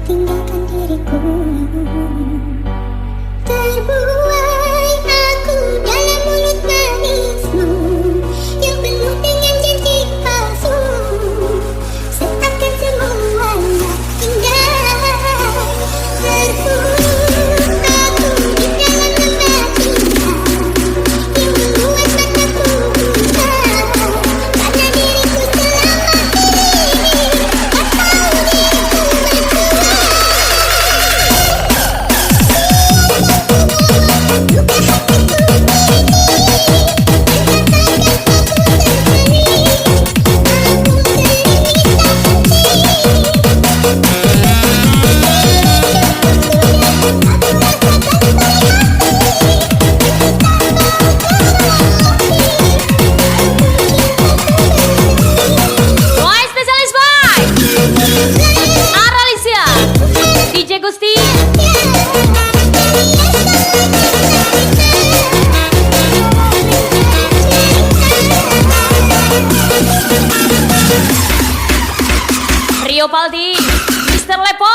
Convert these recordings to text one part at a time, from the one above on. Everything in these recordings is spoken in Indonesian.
tinggalkan diriku. Terbuai aku dalam mulut manismu yang penuh dengan janji palsu. Seakan semuanya indah. Terbuai aku di dalam lembah cinta yang membuat mataku buta. Karena diriku selama ini tak tahu diriku berdua. Boy Spesialis Boy Aralicia DJ Gusti Rio Paldi Mr. Lepo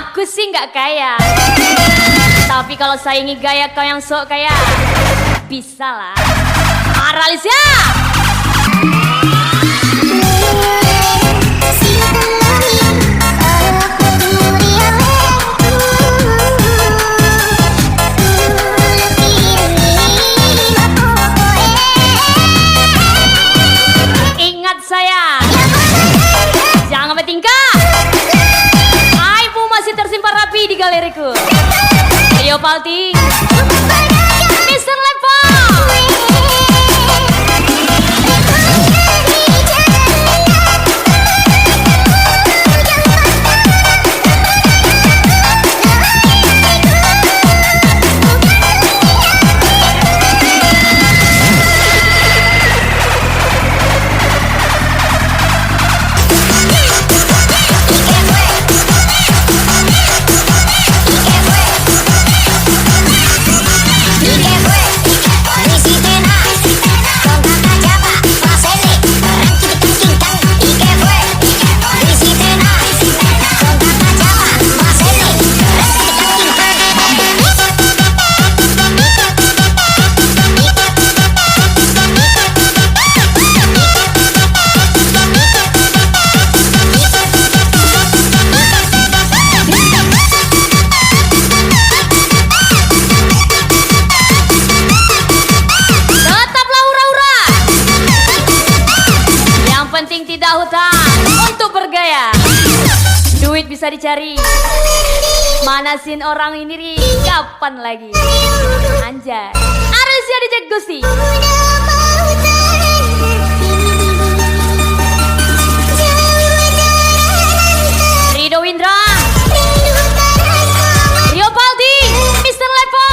Aku sih nggak kaya, tapi kalau saingi gaya kau yang sok kaya, bisa lah. Aralicia ingat saya, jangan bertingkah. Aibmu masih tersimpan rapi di galeriku. Rio Palti Mr. Lepo bisa dicari. Manasin orang ini Ri, kapan lagi? Anjay. Aralicia DJ Gusti. Rido Windra. Rio Paldi, Mr. Lepo.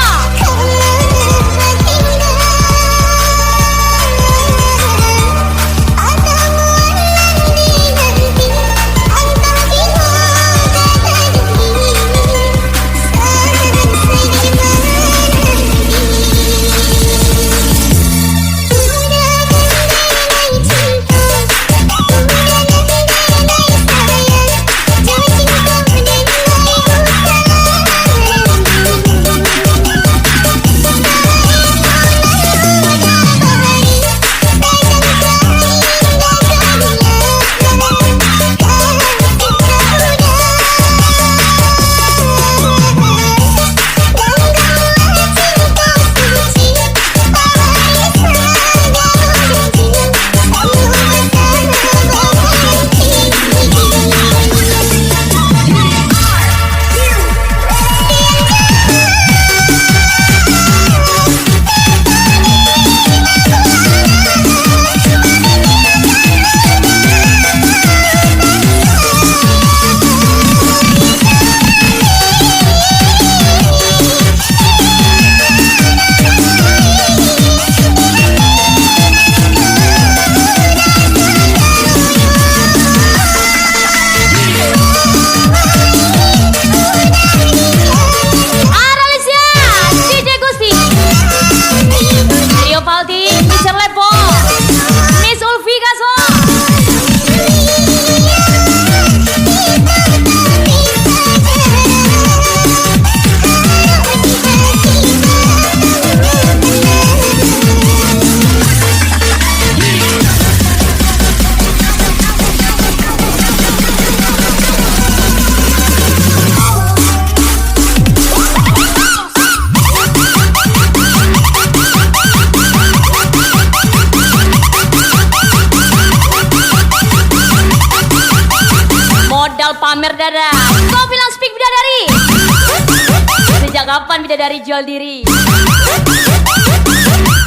Sejak kapan bidadari jual diri?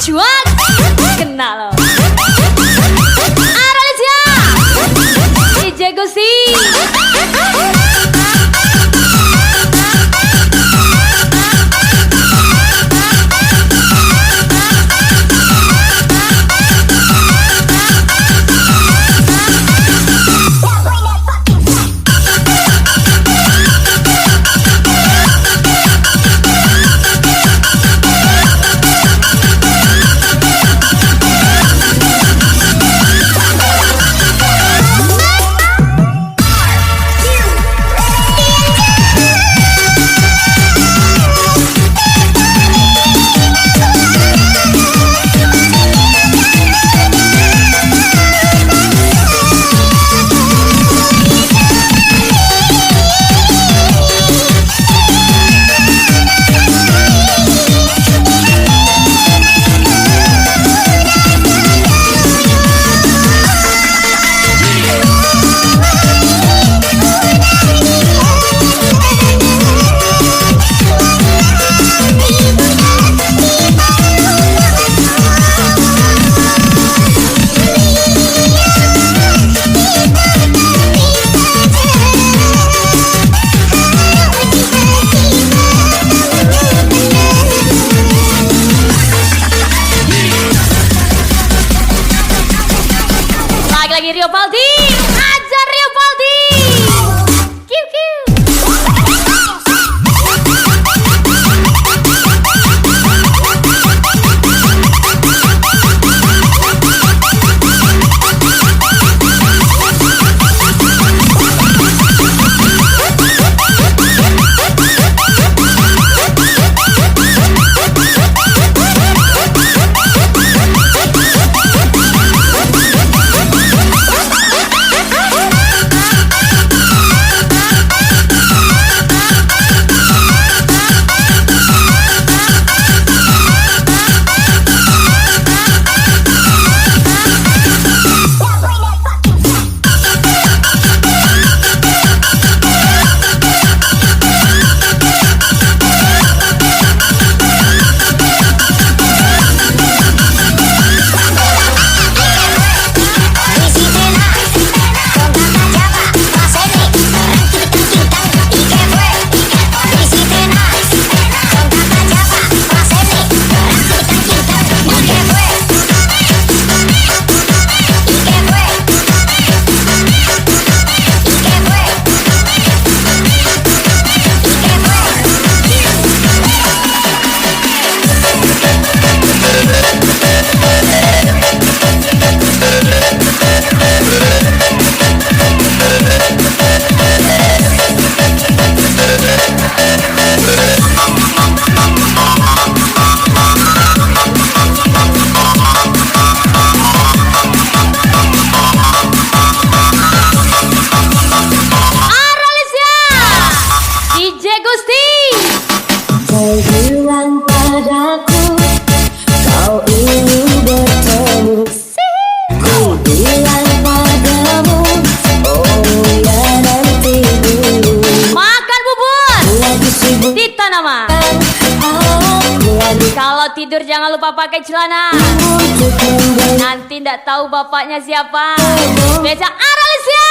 Cuak, kena lo. Aralisya, DJ Gusti. Lagi Rio Paldi, ajar Rio Paldi. Kiu kiu. Kalau tidur jangan lupa pakai celana. Nanti ndak tahu bapaknya siapa. Becak Aralisya.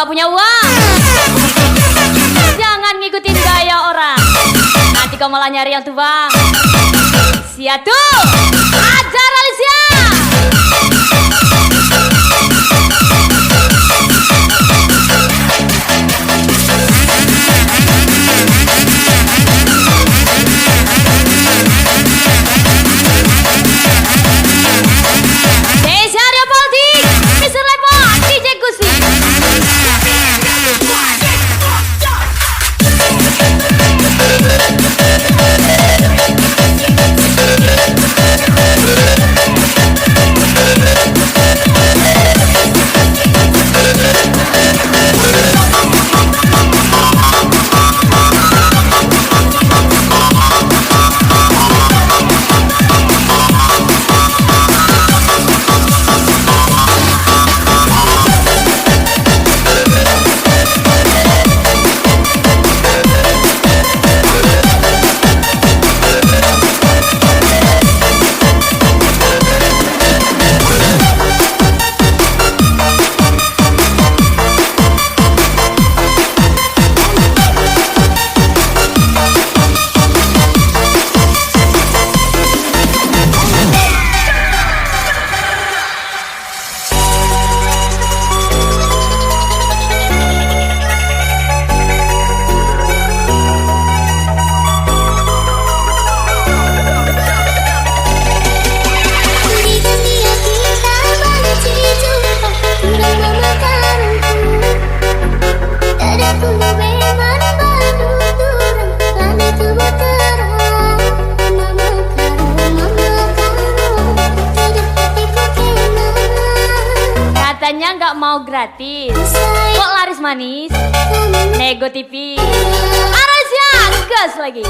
nggak punya uang. Jangan ngikutin gaya orang, nanti kau malah nyari yang tuang. Sia tuh, ajar Alicia. Katanya nggak mau gratis, kok laris manis? Nego TV, Arasia gas lagi.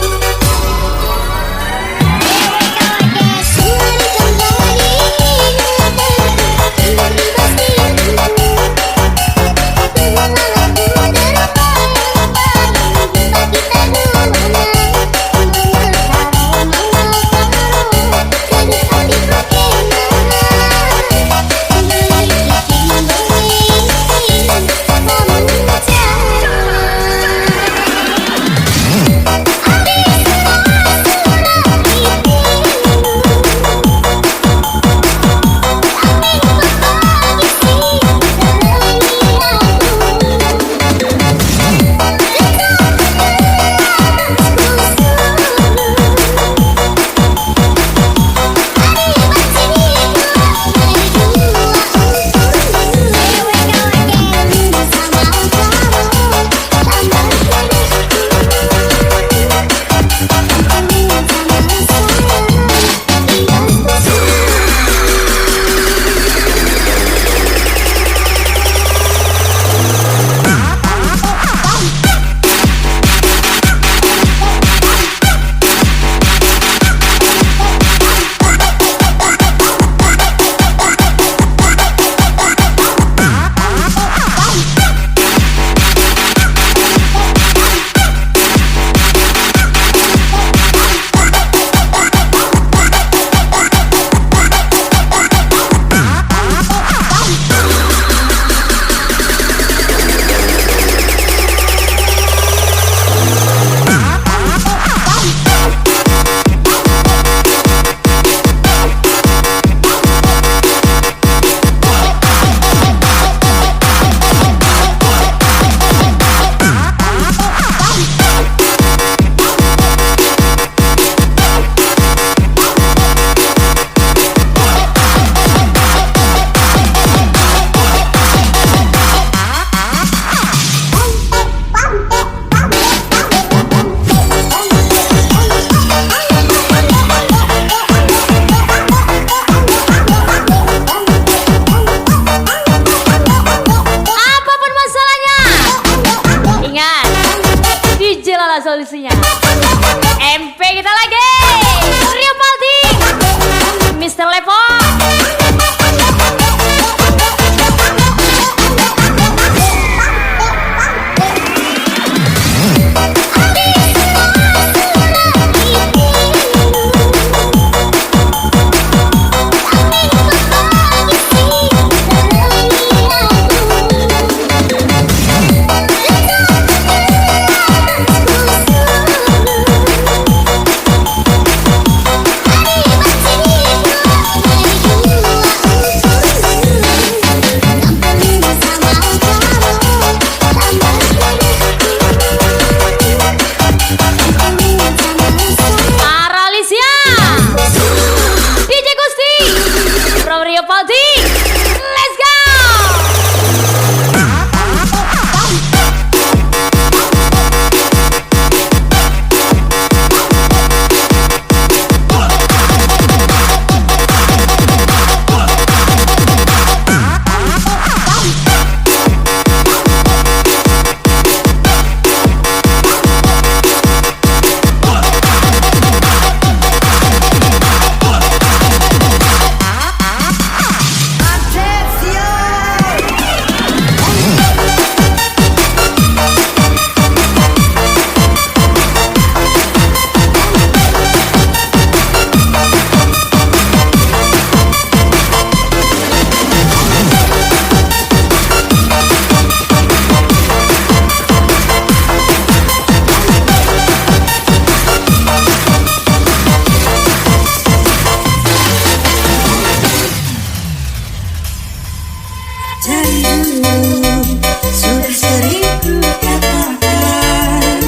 Dari dulu sudah sering ku katakan,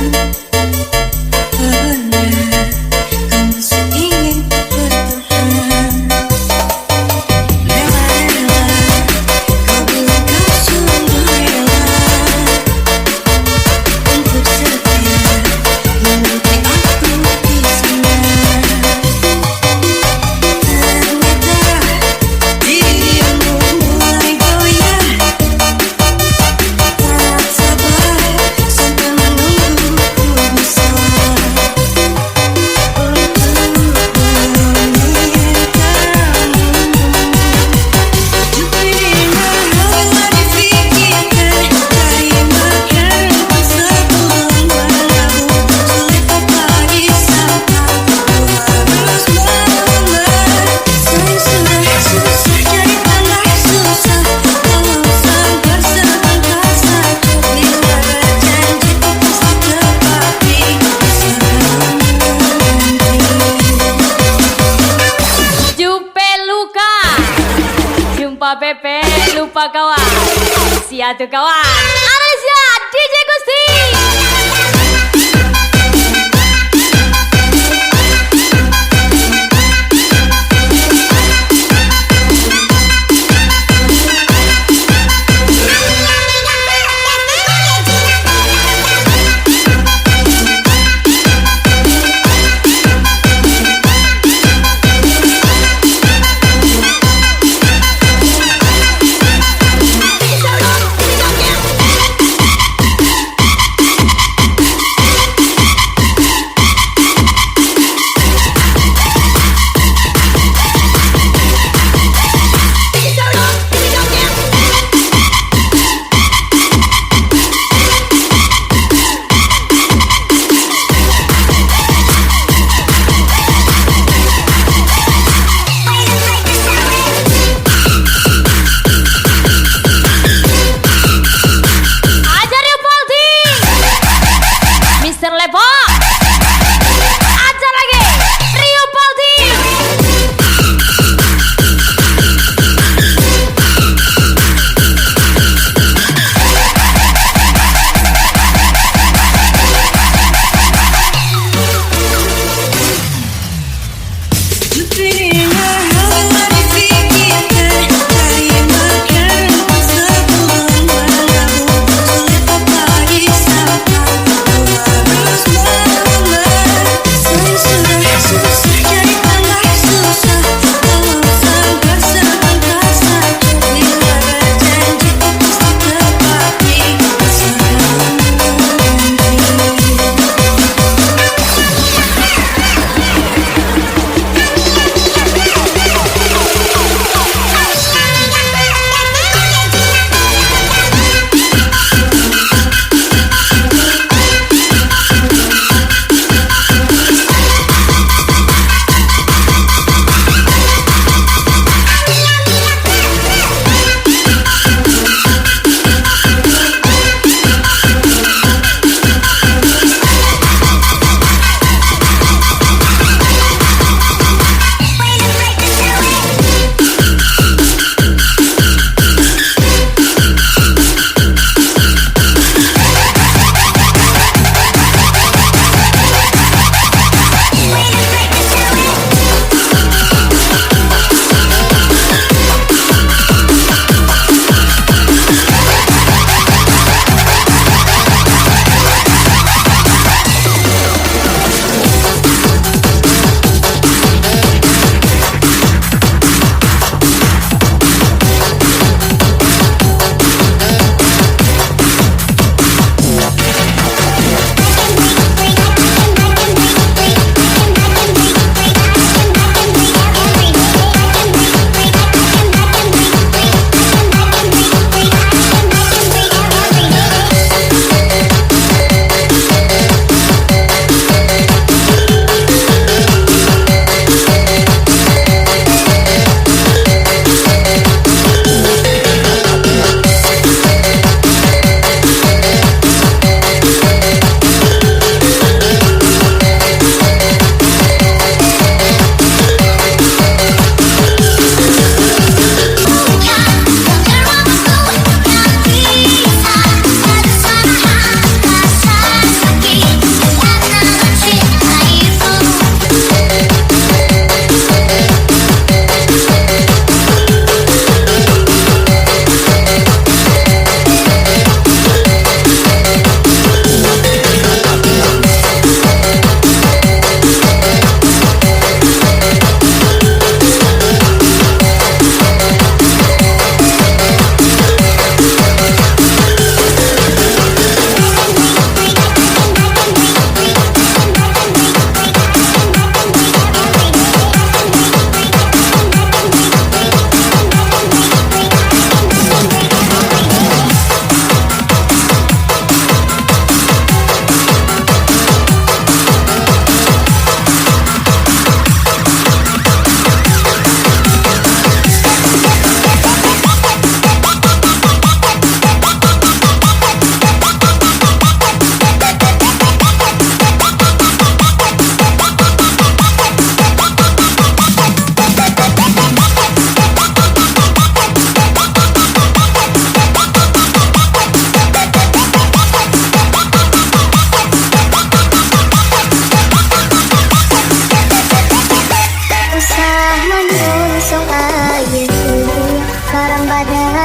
benar kau masih ingin bertahan. Rela-rela kau bilang kau sungguh rela untuk setia menanti aku di sana. Ternyata dirimu mulai goyah, tak sabar sampai menungguku bisa Jupe luka, jumpa Pepe lupa kawan. Siatu kawan. Malaysia DJ Gusti.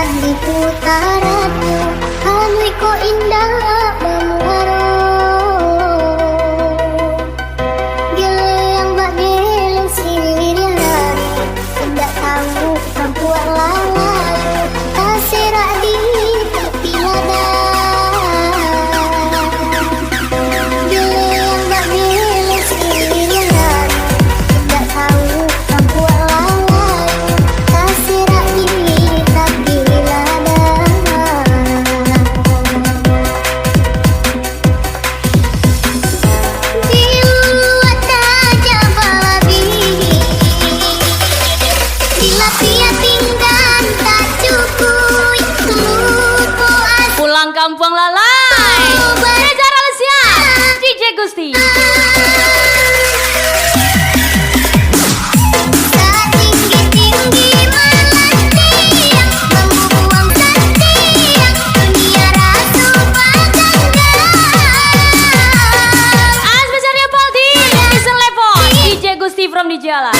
di putaranmu, hanui ko indah memuaro. Gele yang bak gele silirin lari, tidak tahu perempuan lalu, tak serak di tepi ladang. Gele yang bak gele silirin lari, tidak tahu perempuan lalu, tak serak di tepi ladang. Diluat aja balabi, bila pia pinggan tak cukup, lupa asal Pulang kampung lalai. Rejar Alessia, DJ Gusti. tinggi-tinggi malam tiang, membuang setiang, dunia rasa paganggang. Spesial Rio Paldi, Listen Lepon, DJ Gusti from di jalan.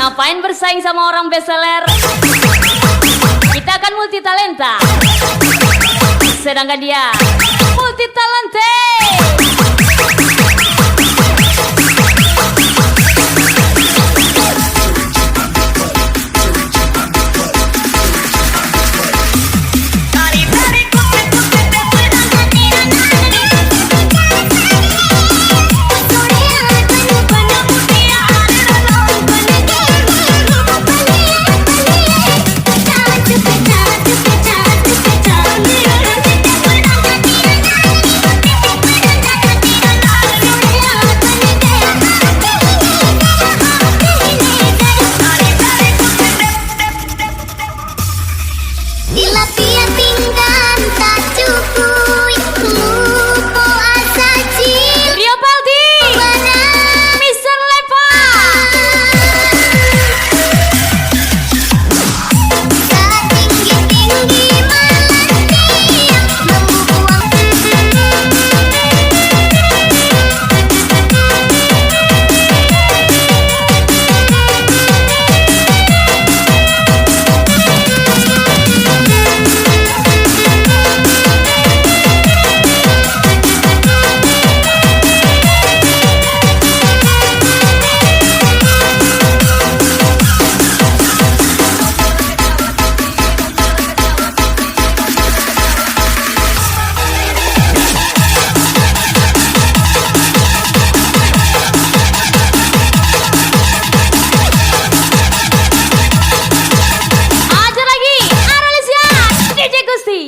Ngapain bersaing sama orang bestseller? Kita akan multi talenta, sedangkan dia multi talente. Bila pia pinggan tak cukup, lupa asal cium Rio Paldi, Mr. Lepon. tinggi-tinggi malam tiang, membuang Ada lagi Aralesia, DJ Gusti.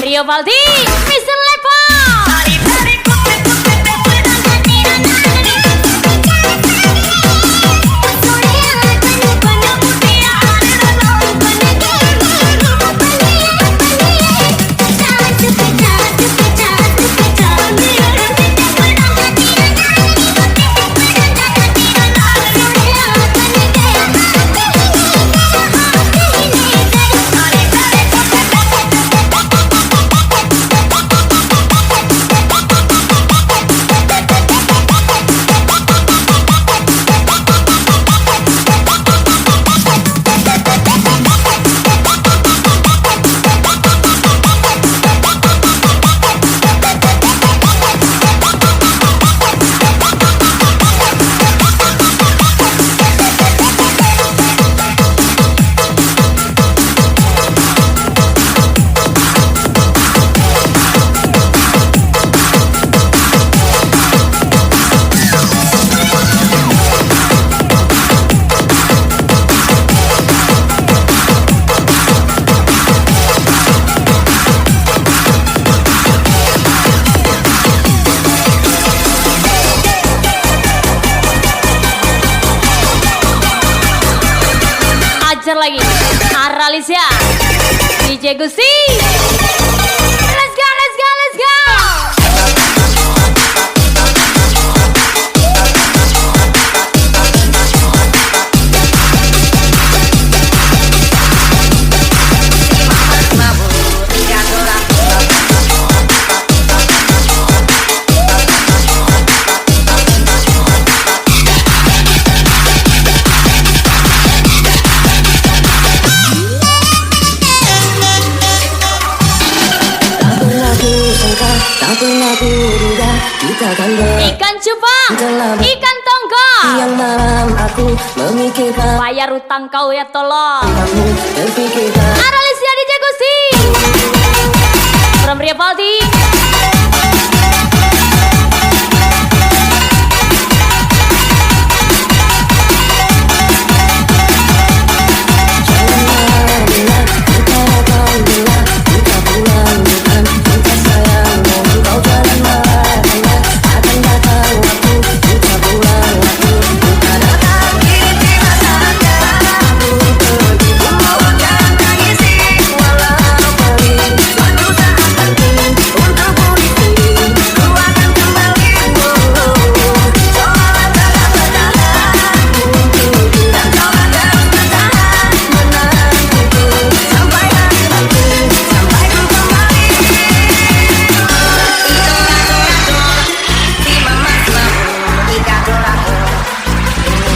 Rio Paldi, Mr. Lepon. Thank you. ajar lagi. Aralicia, DJ Gusti. Let's go, let's go, let's go. Tak pernah kuduga kita akan Ikan cupang, ikan tonggol. Siang malam aku memikirkan Bayar utang kau ya tolong. kamu terpikirkan Aralicia DJ Gusti. From Riapaldi.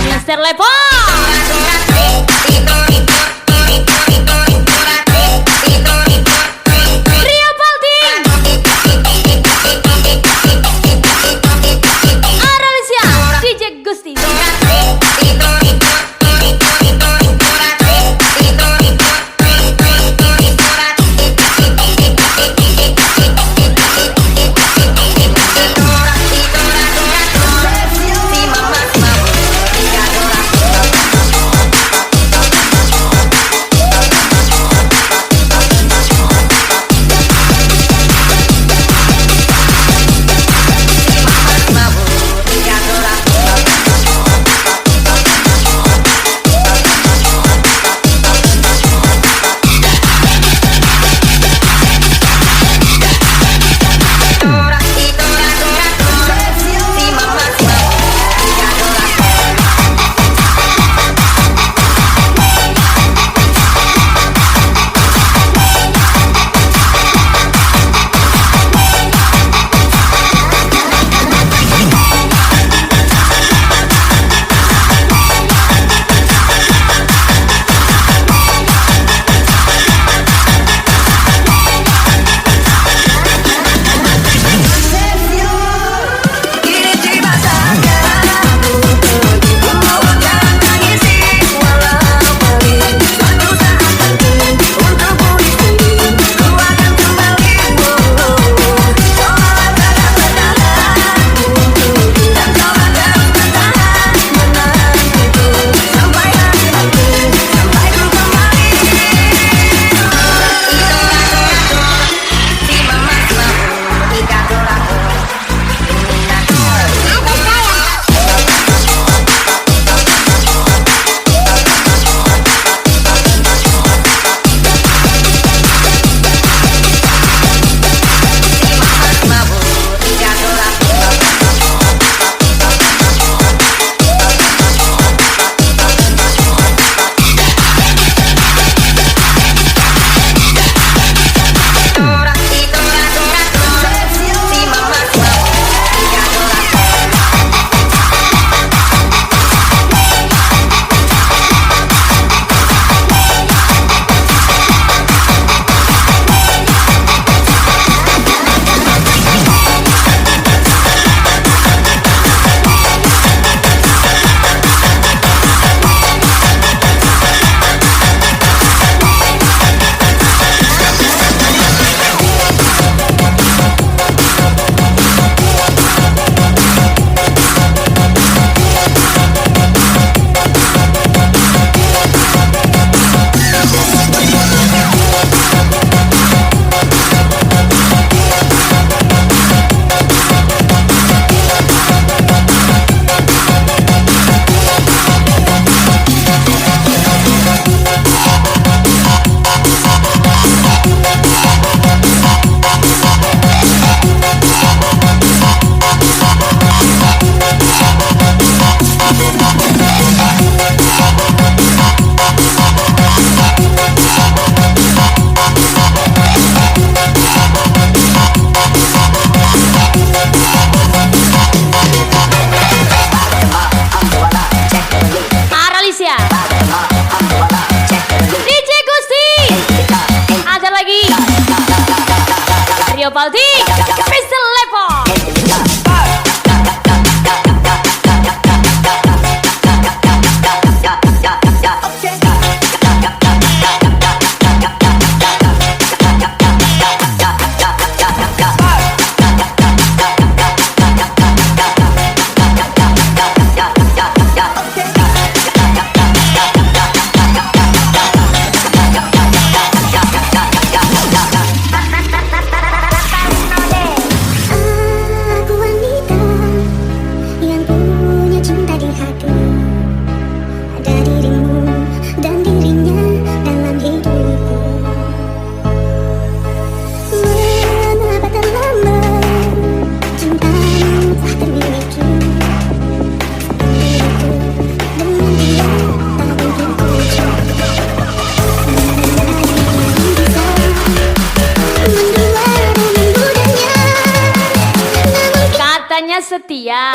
Mister Lepo. Riapaldi. Aralicia DJ Gusti. Baldi, Mr. Lepo. Aku wanita yang punya cinta di hati. Ada dirimu dan dirinya dalam hidupku. Mengapa terlambat cintamu telah termiliki. Diriku dengan dia tak mungkin ku coba. Katanya setia,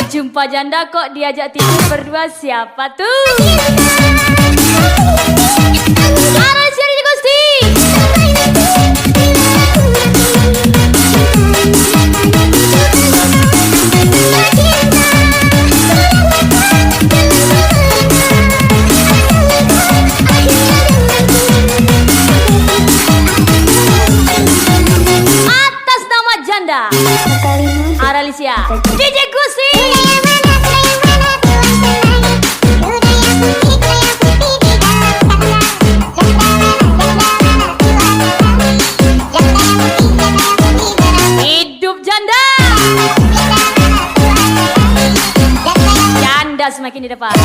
jumpa janda kok diajak tidur berdua, siapa tuh? Aralia DJ Gusti. Atas nama janda Aralia DJ Gusti. Hidup janda. Janda semakin di depan.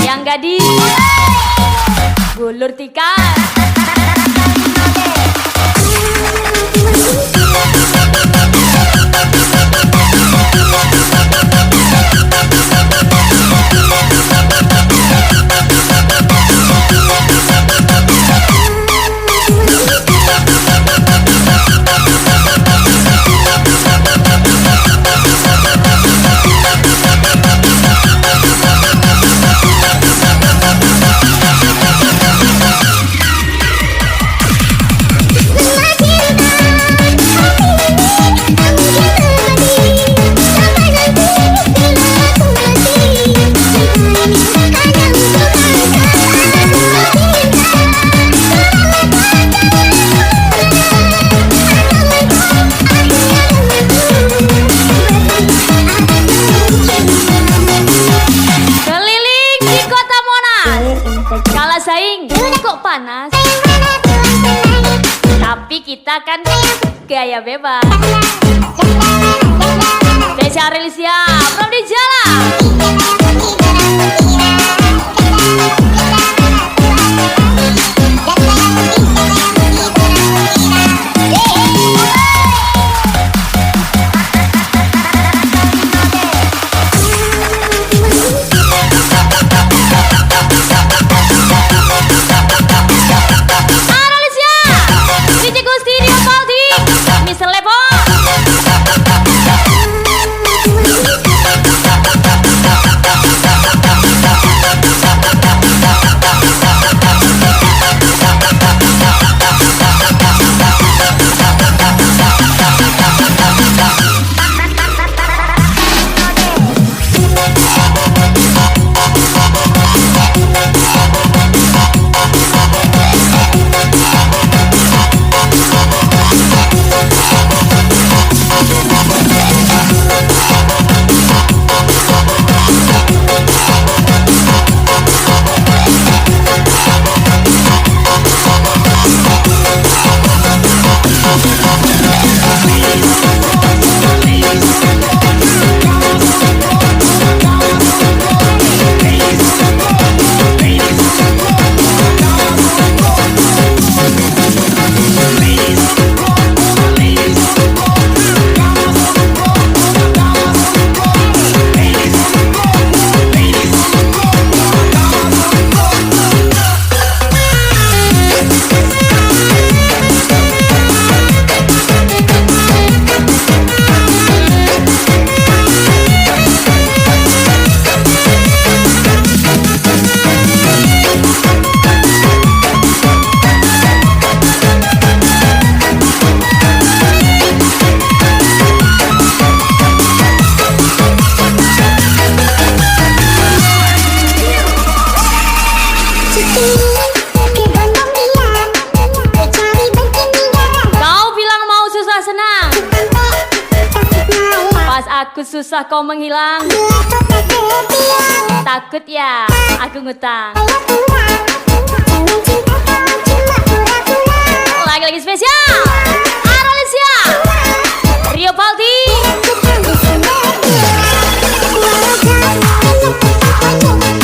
Yang gadis gulur tikar. Keliling di kota Monas, kalah saing kok panas. Tapi kita kan gaya bebas. Desa Arelisia, belum di jalan. Aralia DJ Gusti Dio Baldi, Mr. Lepo. Aku susah kau menghilang. Bila kau tak setia, Takut ya aku ngutang. saya pulang. Jangan cinta kau cuma pura-pura. Lagi-lagi spesial Aralicia Rio Baldi. Kita bisa berdua, walau kau banyak ketahuan.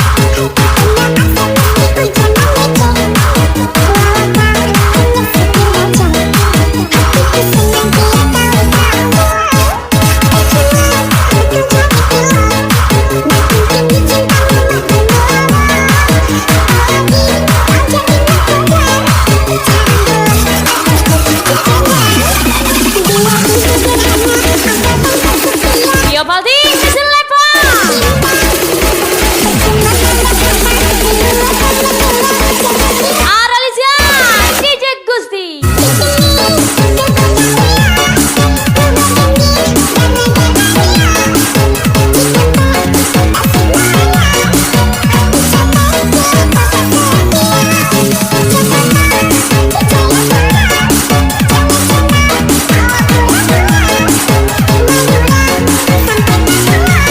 Rio Baldi Mission Level. Aralicia DJ Gusti.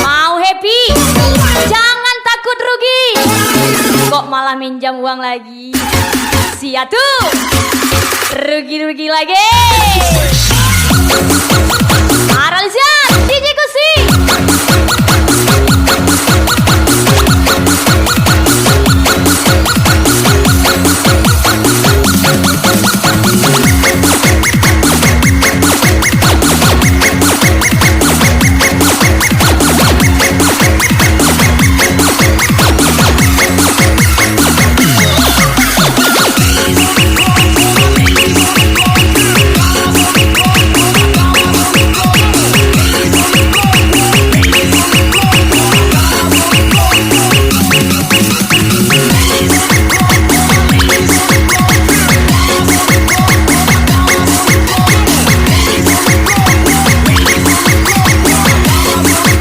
Mau happy? Jangan takut rugi. Kok malah minjam uang lagi? Sia tuh. Rugi-rugi lagi. Aralicia DJ Gusti.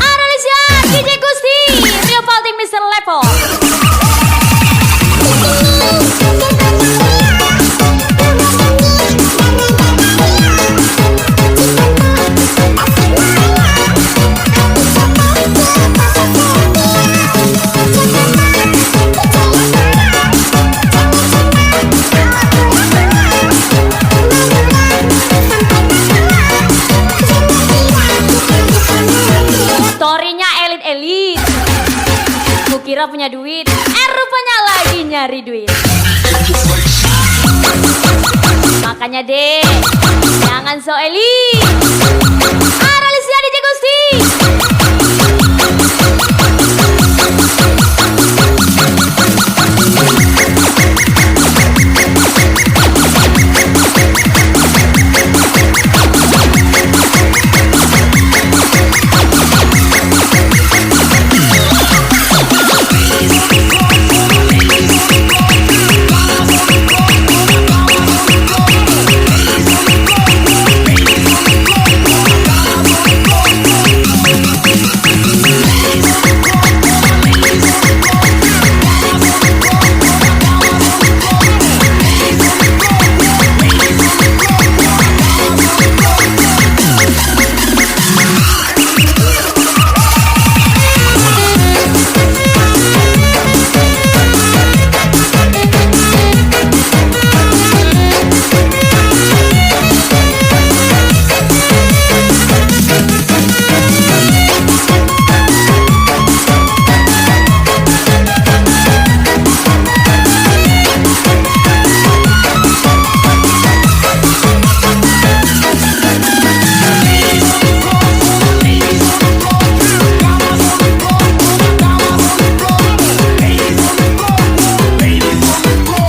Aralicia DJ Gusti Rio Baldi Mission Level. Storynya elit-elit. Kukira punya duit, rupanya lagi nyari duit. Makanya deh, jangan so elit.